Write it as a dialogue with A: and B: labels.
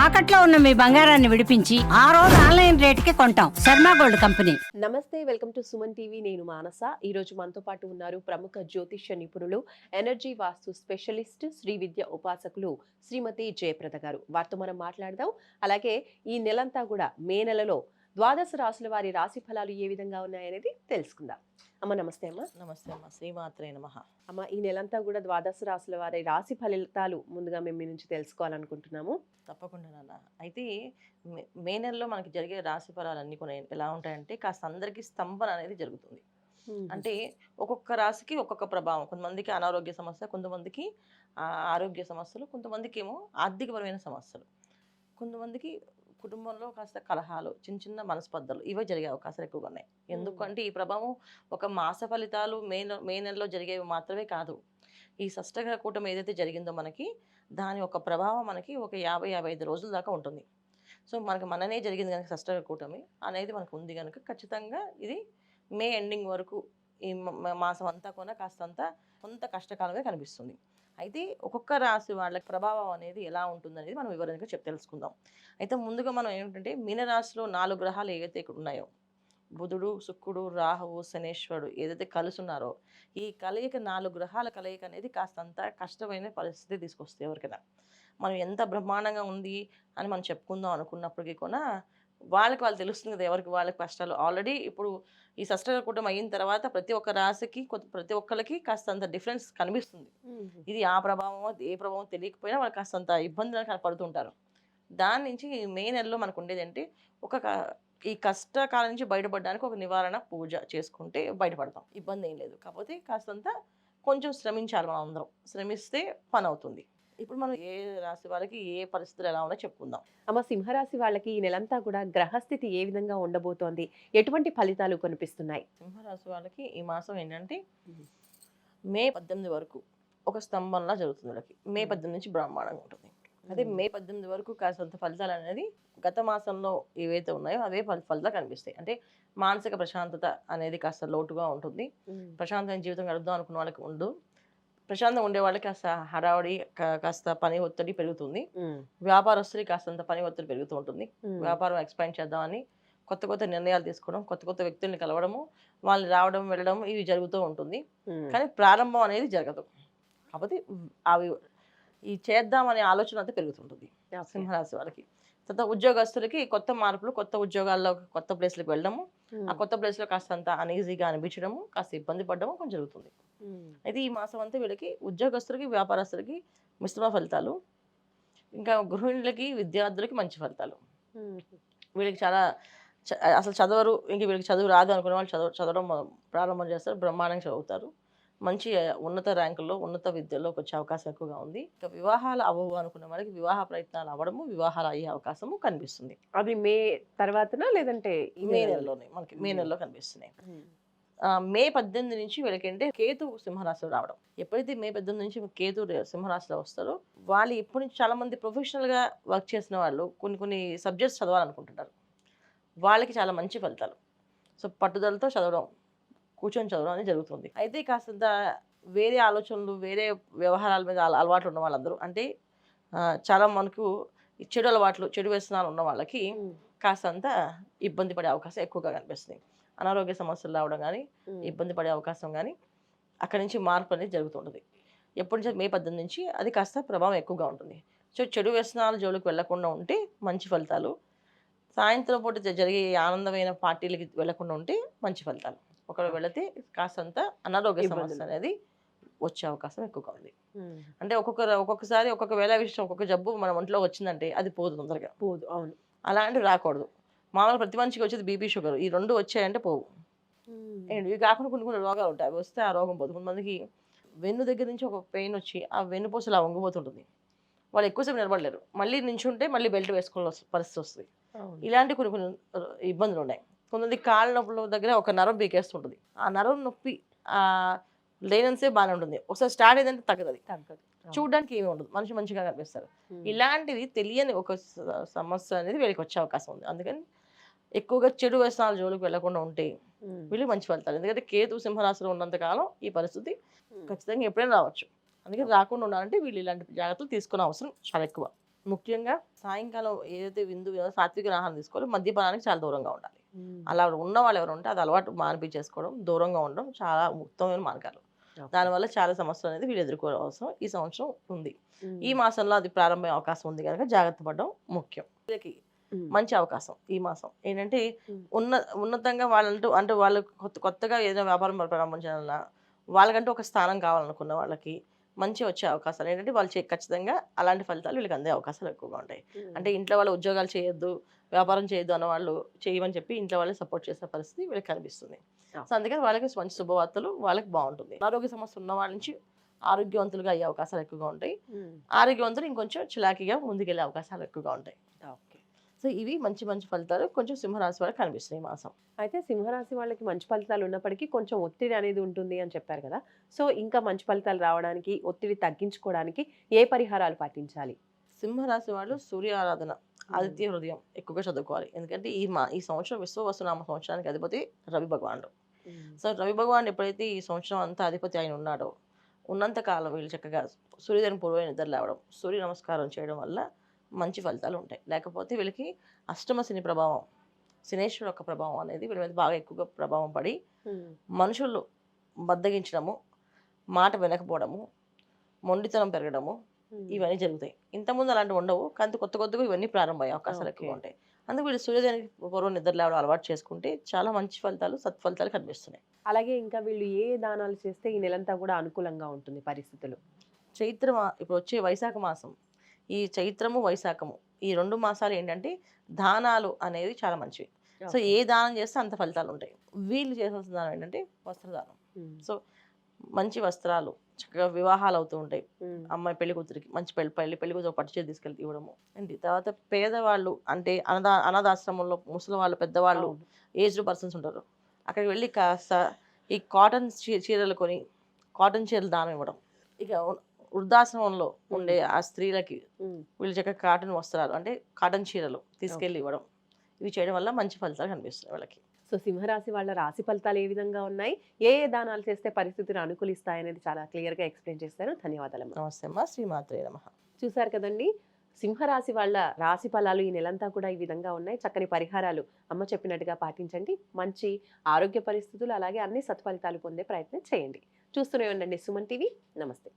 A: తాకట్లో ఉన్న మీ బంగారాన్ని విడిపించి ఆ రోజు ఆన్లైన్ రేటుకి కొంటాం. Sharma gold company.
B: నమస్తే, వెల్కమ్ టు సుమన్ టీవీ. నేను మానస. ఈ రోజు మనతో పాటు ఉన్నారు ప్రముఖ జ్యోతిష్య నిపుణులు, ఎనర్జీ వాస్తు స్పెషలిస్ట్, శ్రీ విద్య ఉపాసకులు శ్రీమతి జయప్రద గారు. వారితో మనం మాట్లాడదాం. అలాగే ఈ నెలంతా కూడా మే నెలలో ద్వాదశ రాశుల వారి రాశి ఫలాలు ఏ విధంగా ఉన్నాయనేది తెలుసుకుందాం. అమ్మ నమస్తే. అమ్మ
C: నమస్తే అమ్మ, శ్రీమాత్రే నమః.
B: అమ్మ, ఈ నెలంతా కూడా ద్వాదశ రాశుల వారి రాశి ఫలితాలు ముందుగా మేము మీ నుంచి తెలుసుకోవాలనుకుంటున్నాము.
C: తప్పకుండా నాన్న. అయితే మే నెలలో మనకి జరిగే రాశి ఫలాలన్నీ కూడా ఎలా ఉంటాయంటే కాస్త అందరికీ స్తంభన అనేది జరుగుతుంది. అంటే ఒక్కొక్క రాశికి ఒక్కొక్క ప్రభావం. కొంతమందికి అనారోగ్య సమస్య, కొంతమందికి ఆరోగ్య సమస్యలు, కొంతమందికి ఏమో ఆర్థికపరమైన సమస్యలు, కొంతమందికి కుటుంబంలో కాస్త కలహాలు, చిన్న చిన్న మనస్పర్ధలు ఇవే జరిగే అవకాశాలు ఎక్కువగా ఉన్నాయి. ఎందుకంటే ఈ ప్రభావం ఒక మాస ఫలితాలు మే నెలలో జరిగేవి మాత్రమే కాదు. ఈ షష్టగ్రహ కూటమి ఏదైతే జరిగిందో మనకి దాని ఒక ప్రభావం మనకి ఒక 50-55 రోజుల దాకా ఉంటుంది. సో మననే జరిగింది కనుక షష్టగ్రహ కూటమి అనేది మనకు ఉంది కనుక ఖచ్చితంగా ఇది మే ఎండింగ్ వరకు ఈ మాసం అంతా కూడా కాస్తంత కొంత కష్టకాలంగా కనిపిస్తుంది. అయితే ఒక్కొక్క రాశి వాళ్ళకి ప్రభావం అనేది ఎలా ఉంటుంది అనేది మనం వివరంగా తెలుసుకుందాం. అయితే ముందుగా మనం ఏంటంటే మీనరాశిలో 4 గ్రహాలు ఏవైతే ఇక్కడ ఉన్నాయో, బుధుడు, శుక్రుడు, రాహువు, శనేశ్వరుడు ఏదైతే కలిసి ఉన్నారో, ఈ కలయిక 4 గ్రహాల కలయిక అనేది కాస్తంత కష్టమైన పరిస్థితి తీసుకొస్తాయి ఎవరికైనా. మనం ఎంత బ్రహ్మాండంగా ఉంది అని మనం చెప్పుకుందాం అనుకున్నప్పటికీ కూడా వాళ్ళు తెలుస్తుంది కదా ఎవరికి వాళ్ళకి కష్టాలు. ఆల్రెడీ ఇప్పుడు ఈ షష్టగ్రహ కూటమి అయిన తర్వాత ప్రతి ఒక్క రాశికి ప్రతి ఒక్కరికి కాస్తంత డిఫరెన్స్ కనిపిస్తుంది. ఇది ఆ ప్రభావం ఏ ప్రభావం తెలియకపోయినా వాళ్ళు కాస్తంత ఇబ్బందులు పడుతుంటారు. దాని నుంచి మే నెలలో మనకు ఉండేది అంటే ఈ కష్టకాలం నుంచి బయటపడడానికి ఒక నివారణ పూజ చేసుకుంటే బయటపడతాం. ఇబ్బంది ఏం లేదు. కాకపోతే కాస్తంత కొంచెం శ్రమించాలి. మనం అందరం శ్రమిస్తే పని అవుతుంది. ఇప్పుడు మనం ఏ రాశి వాళ్ళకి ఏ పరిస్థితులు ఎలా ఉన్నాయో చెప్పుకుందాం.
B: అమ్మ, సింహరాశి వాళ్ళకి ఈ నెలంతా కూడా గ్రహస్థితి ఏ విధంగా ఉండబోతోంది, ఎటువంటి ఫలితాలు కనిపిస్తున్నాయి?
C: సింహరాశి వాళ్ళకి ఈ మాసం ఏంటంటే మే 18 వరకు ఒక స్తంభంలా జరుగుతుంది. వాళ్ళకి మే 18 నుంచి బ్రహ్మాండంగా ఉంటుంది. అదే మే 18 వరకు కాస్తంత ఫలితాలు అనేది గత మాసంలో ఏవైతే ఉన్నాయో అవే ఫలితాలు కనిపిస్తాయి. అంటే మానసిక ప్రశాంతత అనేది కాస్త లోటుగా ఉంటుంది. ప్రశాంతమైన జీవితం గడుపుదాం అనుకున్న వాళ్ళకి ఉండు. ప్రశాంతంగా ఉండే వాళ్ళకి కాస్త హడావడి, కాస్త పని ఒత్తిడి పెరుగుతుంది. వ్యాపారస్తులకి కాస్తంత పని ఒత్తిడి పెరుగుతూ ఉంటుంది. వ్యాపారం ఎక్స్పాండ్ చేద్దామని కొత్త కొత్త నిర్ణయాలు తీసుకోవడం, కొత్త కొత్త వ్యక్తుల్ని కలవడము, వాళ్ళు రావడం వెళ్ళడం ఇవి జరుగుతూ ఉంటుంది. కానీ ప్రారంభం అనేది జరగదు. కాకపోతే అవి ఈ చేద్దామనే ఆలోచన అంతా పెరుగుతుంటుంది సింహరాశి వాళ్ళకి. తర్వాత ఉద్యోగస్తులకి కొత్త మార్పులు, కొత్త ఉద్యోగాల్లో కొత్త ప్లేస్లకు వెళ్ళడము, ఆ కొత్త ప్లేస్లో కాస్తంత అనీజీగా అనిపించడము, కాస్త ఇబ్బంది పడడము కొంచెం జరుగుతుంది. అయితే ఈ మాసం అంతా వీళ్ళకి ఉద్యోగస్తులకి, వ్యాపారస్తులకి మిశ్రమ ఫలితాలు, ఇంకా గృహిణులకి, విద్యార్థులకి మంచి ఫలితాలు. వీళ్ళకి చాలా అసలు చదవరు, ఇంక వీళ్ళకి చదువు రాదు అనుకునే వాళ్ళు చదవడం ప్రారంభం చేస్తారు. బ్రహ్మాండంగా చదువుతారు. మంచి ఉన్నత ర్యాంకుల్లో, ఉన్నత విద్యలోకి వచ్చే అవకాశం ఎక్కువగా ఉంది. ఇంకా వివాహాలు అవ్వవు అనుకున్న వాళ్ళకి వివాహ ప్రయత్నాలు అవ్వడము, వివాహాలు అయ్యే అవకాశము కనిపిస్తుంది.
B: అది మే తర్వాతనా లేదంటే
C: మే నెలలోనే మనకి మే నెలలో కనిపిస్తున్నాయి. మే 18 నుంచి వీళ్ళకంటే కేతు సింహరాశిలో రావడం. ఎప్పుడైతే మే 18 నుంచి కేతు సింహరాశిలో వస్తారో వాళ్ళు ఇప్పటి నుంచి చాలా మంది ప్రొఫెషనల్గా వర్క్ చేసిన వాళ్ళు కొన్ని సబ్జెక్ట్స్ చదవాలనుకుంటున్నారు. వాళ్ళకి చాలా మంచి ఫలితాలు. సో పట్టుదలతో చదవడం, కూర్చొని చదవడం అనేది జరుగుతుంది. అయితే కాస్తంత వేరే ఆలోచనలు, వేరే వ్యవహారాల మీద అలవాట్లు ఉన్న వాళ్ళందరూ, అంటే చాలా మనకు చెడు అలవాట్లు, చెడు వ్యసనాలు ఉన్న వాళ్ళకి కాస్తంత ఇబ్బంది పడే అవకాశం ఎక్కువగా కనిపిస్తుంది. అనారోగ్య సమస్యలు రావడం కానీ, ఇబ్బంది పడే అవకాశం కానీ, అక్కడి నుంచి మార్పు అనేది జరుగుతుంటుంది. ఎప్పటి నుంచి మే 18 నుంచి అది కాస్త ప్రభావం ఎక్కువగా ఉంటుంది. సో చెడు వ్యసనాలు జోలికి వెళ్లకుండా ఉంటే మంచి ఫలితాలు, సాయంత్రం పూట జరిగే ఆనందమైన పార్టీలకి వెళ్లకుండా ఉంటే మంచి ఫలితాలు. ఒకవేళ వెళితే కాస్తంత అనారోగ్య సమస్య అనేది వచ్చే అవకాశం ఎక్కువగా ఉంది. అంటే ఒక్కొక్కసారి ఒక్కొక్క వేళ విషయం, ఒక్కొక్క జబ్బు మన ఒంట్లో వచ్చిందంటే అది పోదు, తొందరగా పోదు. అవును, అలాంటివి రాకూడదు. మామూలు ప్రతి మనిషికి వచ్చేది బీపీ, షుగర్, ఈ 2 వచ్చాయంటే పోవు. ఇవి కాకుండా కొన్ని రోగాలు ఉంటాయి. అవి వస్తే ఆ రోగం పోదు. కొంతమందికి వెన్ను దగ్గర నుంచి ఒక పెయిన్ వచ్చి ఆ వెన్నుపూస అలా వంగిపోతుంటుంది. వాళ్ళు ఎక్కువసేపు నిలబడలేరు. మళ్ళీ నించుంటే మళ్ళీ బెల్ట్ వేసుకోవాల్సిన పరిస్థితి వస్తుంది. ఇలాంటి కొన్ని ఇబ్బందులు ఉన్నాయి. కొంతమంది కాళ్ళ నొప్పుల దగ్గర ఒక నరం పీకేస్తుంటుంది. ఆ నరం నొప్పి లేనన్సే బాగానే ఉంటుంది. ఒకసారి స్టార్ట్ అయిందంటే తగ్గదు. చూడడానికి ఏమి ఉండదు, మనిషి మంచిగా కనిపిస్తారు. ఇలాంటివి తెలియని ఒక సమస్య అనేది వీళ్ళకి వచ్చే అవకాశం ఉంది. అందుకని ఎక్కువగా చెడు వ్యసనాల జోలికి వెళ్లకుండా ఉంటే వీళ్ళు మంచి ఫలితాలు. ఎందుకంటే కేతు సింహరాశిలో ఉన్నంత కాలం ఈ పరిస్థితి ఖచ్చితంగా ఎప్పుడైనా రావచ్చు. అందుకని రాకుండా ఉండాలంటే వీళ్ళు ఇలాంటి జాగ్రత్తలు తీసుకునే అవసరం చాలా ఎక్కువ. ముఖ్యంగా సాయంకాలం ఏదైతే విందు సాత్విక ఆహారం తీసుకోవాలో మద్యపానానికి చాలా దూరంగా ఉండాలి. అలా ఉన్న వాళ్ళు ఎవరు ఉంటే అది అలవాటు మానిపించేసుకోవడం, దూరంగా ఉండడం చాలా ఉత్తమమైన మార్గాలు. దానివల్ల చాలా సమస్యలు అనేది వీళ్ళు ఎదుర్కోవడం అవసరం ఈ సంవత్సరం ఉంది. ఈ మాసంలో అది ప్రారంభమయ్యే అవకాశం ఉంది కనుక జాగ్రత్త పడడం ముఖ్యం. వీళ్ళకి మంచి అవకాశం ఈ మాసం ఏంటంటే ఉన్నతంగా వాళ్ళంటూ అంటే వాళ్ళు కొత్తగా ఏదైనా వ్యాపారం ప్రారంభించాలన్నా వాళ్ళకంటూ ఒక స్థానం కావాలనుకున్న వాళ్ళకి మంచి వచ్చే అవకాశాలు ఏంటంటే వాళ్ళు ఖచ్చితంగా అలాంటి ఫలితాలు వీళ్ళకి అందే అవకాశాలు ఎక్కువగా ఉంటాయి. అంటే ఇంట్లో వాళ్ళు ఉద్యోగాలు చేయొద్దు, వ్యాపారం చేయొద్దు అన్న వాళ్ళు చేయమని చెప్పి ఇంట్లో వాళ్ళని సపోర్ట్ చేసే పరిస్థితి వీళ్ళకి కనిపిస్తుంది. సో అందుకని వాళ్ళకి మంచి శుభవార్తలు వాళ్ళకి బాగుంటుంది. ఆరోగ్య సమస్య ఉన్న వాళ్ళ నుంచి ఆరోగ్యవంతులుగా అయ్యే అవకాశాలు ఎక్కువగా ఉంటాయి. ఆరోగ్యవంతులు ఇంకొంచెం చిలాకీగా ముందుకెళ్ళే అవకాశాలు ఎక్కువగా ఉంటాయి. సో ఇవి మంచి మంచి ఫలితాలు కొంచెం సింహరాశి వాళ్ళకి కనిపిస్తున్నాయి ఈ మాసం.
B: అయితే సింహరాశి వాళ్ళకి మంచి ఫలితాలు ఉన్నప్పటికీ కొంచెం ఒత్తిడి అనేది ఉంటుంది అని చెప్పారు కదా. సో ఇంకా మంచి ఫలితాలు రావడానికి, ఒత్తిడి తగ్గించుకోవడానికి ఏ పరిహారాలు పాటించాలి?
C: సింహరాశి వాళ్ళు సూర్య ఆరాధన, ఆదిత్య హృదయం ఎక్కువగా చదువుకోవాలి. ఎందుకంటే ఈ సంవత్సరం విశ్వవసునామ సంవత్సరానికి అధిపతి రవి భగవానుడు. సో రవి భగవాన్ ఎప్పుడైతే ఈ సంవత్సరం అంతా అధిపతి ఆయన ఉన్నాడో ఉన్నంత కాలం వీళ్ళు చక్కగా సూర్యోదయం పూర్వమైన నిద్ర లేవడం, సూర్య నమస్కారం చేయడం వల్ల మంచి ఫలితాలు ఉంటాయి. లేకపోతే వీళ్ళకి అష్టమ శని ప్రభావం, శనేశ్వరు యొక్క ప్రభావం అనేది వీళ్ళ మీద బాగా ఎక్కువగా ప్రభావం పడి మనుషులు బద్దగించడము, మాట వినకపోవడము, మొండితనం పెరగడము ఇవన్నీ జరుగుతాయి. ఇంతకుముందు అలాంటివి ఉండవు, కానీ కొత్తగా ఇవన్నీ ప్రారంభమయ్యే అవకాశాలు ఎక్కువ ఉంటాయి. అందుకు వీళ్ళు సూర్యోదయానికి పూర్వం నిద్ర లేవడం అలవాటు చేసుకుంటే చాలా మంచి ఫలితాలు, సత్ఫలితాలు కనిపిస్తున్నాయి.
B: అలాగే ఇంకా వీళ్ళు ఏ దానాలు చేస్తే ఈ నెలంతా కూడా అనుకూలంగా ఉంటుంది పరిస్థితులు?
C: ఇప్పుడు వచ్చే వైశాఖ మాసం, ఈ చైత్రము వైశాఖము ఈ 2 మాసాలు ఏంటంటే దానాలు అనేవి చాలా మంచివి. సో ఏ దానం చేస్తే అంత ఫలితాలు ఉంటాయి. వీళ్ళు చేయాల్సిన దానం ఏంటంటే వస్త్రదానం. సో మంచి వస్త్రాలు, చక్కగా వివాహాలు అవుతూ ఉంటాయి. అమ్మాయి పెళ్లి కూతురికి మంచి పెళ్లి కూతురు పట్టు చీర తీసుకెళ్ళి ఇవ్వడము. ఏంటి తర్వాత పేదవాళ్ళు అంటే అనాథాశ్రమంలో ముసలి వాళ్ళు, పెద్దవాళ్ళు, ఏజ్డ్ పర్సన్స్ ఉంటారు. అక్కడికి వెళ్ళి కాస్త ఈ కాటన్ చీరలు కొని కాటన్ చీరలు దానం ఇవ్వడం. ఇక వృద్ధాశ్రమంలో ఉండే ఆ స్త్రీలకి వీళ్ళు చక్కగా కాటన్ వస్త్రాలు అంటే కాటన్ చీరలు తీసుకెళ్ళి ఇవ్వడం. ఇవి చేయడం వల్ల మంచి ఫలితాలు కనిపిస్తాయి వాళ్ళకి.
B: సో సింహరాశి వాళ్ళ రాశి ఫలితాలు ఏ విధంగా ఉన్నాయి, ఏ దానాలు చేస్తే పరిస్థితిని అనుకూలిస్తాయి అనేది చాలా క్లియర్గా ఎక్స్ప్లెయిన్ చేశారు. ధన్యవాదాలు.
C: నమస్తే అమ్మా. శ్రీమాత్రే నమః.
B: చూసారు కదండి, సింహరాశి వాళ్ళ రాశి ఫలాలు ఈ నెలంతా కూడా ఈ విధంగా ఉన్నాయి. చక్కని పరిహారాలు అమ్మ చెప్పినట్టుగా పాటించండి. మంచి ఆరోగ్య పరిస్థితులు అలాగే అన్ని సత్ఫలితాలు పొందే ప్రయత్నం చేయండి. చూస్తూనే ఉండండి సుమన్ టీవీ. నమస్తే.